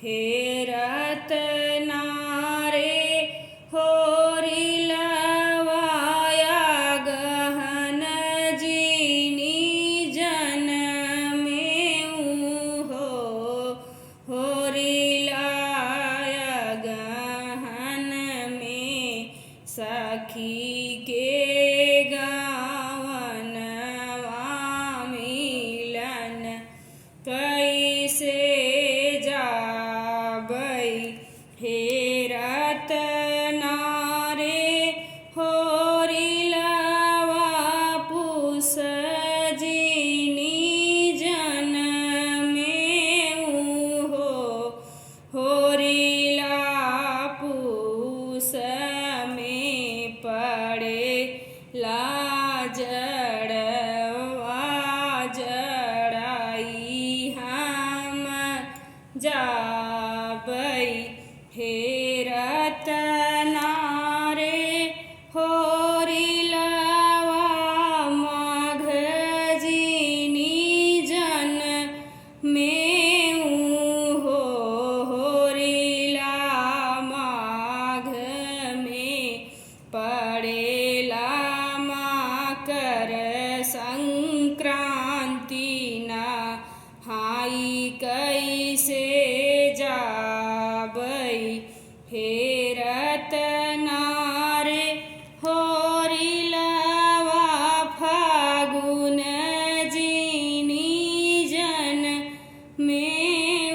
हे रतना रे होरी लवाया गहन जीनी जन में हो होरी लाया गहन में सखी के गावनवा मिलन कैसे जाबै हे रतना रे होरी लवा पूस जीनी जन में हो होरी ला पूस में पड़े ला जड़वा जड़ाई हम जाबै हे रतना रे होरी लवा माघ जीनी जन में हो होरी ला माघ में पड़ेला मकर संक्रांति नहाई कैसे जाबै हे रतना रे होरी लवा फागुन जीनी जन में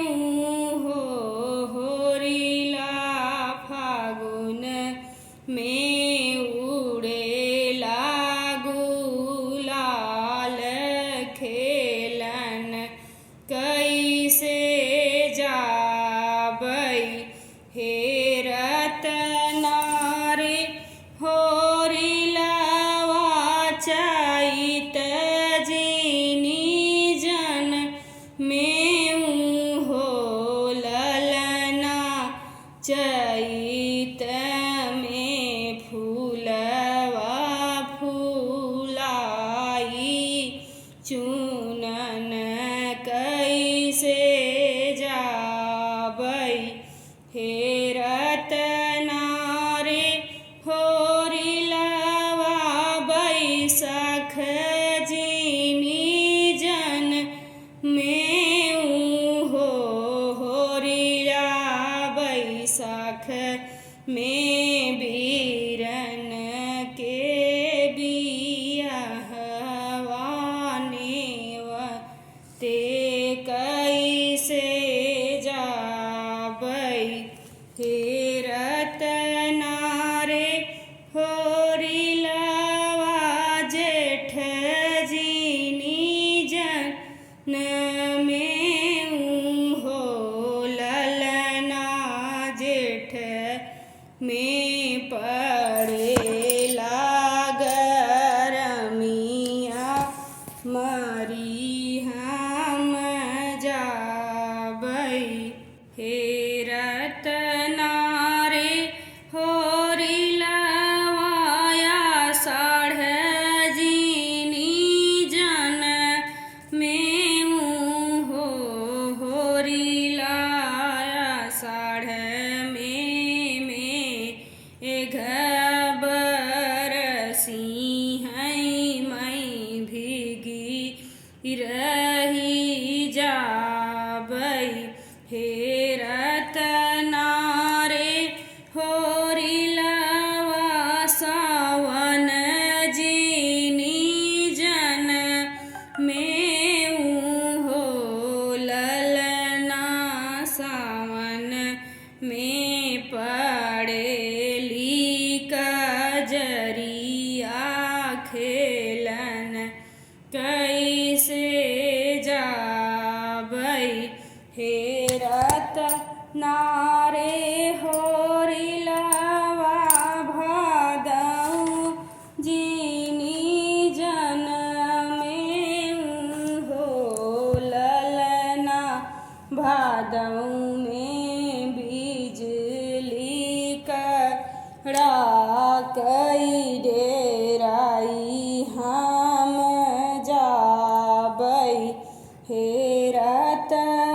हो होरी ला फागुन में उड़ेला गुलाल खेलन कैसे जाबै हे रतना रे होरी लवा चैत जीनी जन में हो ललना चैत में फूलवा फूलाई चूनन कैसे जाबै हे रतना रे होरी लवा बैसाख जीनी जन में हो होरी ला बैसाख में बीरन के बियाहवा नेवते कैसे जाबै हे रतना रे होरी लवा जेठ जीनी जन में हो ललना जेठ में पड़ेला गरमिया मरी हम जाबै हे रतना रे होरी लवाया साढ़ जीनी जन में हो होरी लाया साढ़ में घबरसी हैं मैं भीगी रही जाबै हे रतना रे होरी लवा सावन जीनी जन में हो ललना सावन में पड़ेली कजरिया खेलन कैसे जाबै हे रतना रे होरी लवा भादौ जीनी जन में हो ललना भादौ में बिजली कड़ाकई डेराई हम जाबै हे रतना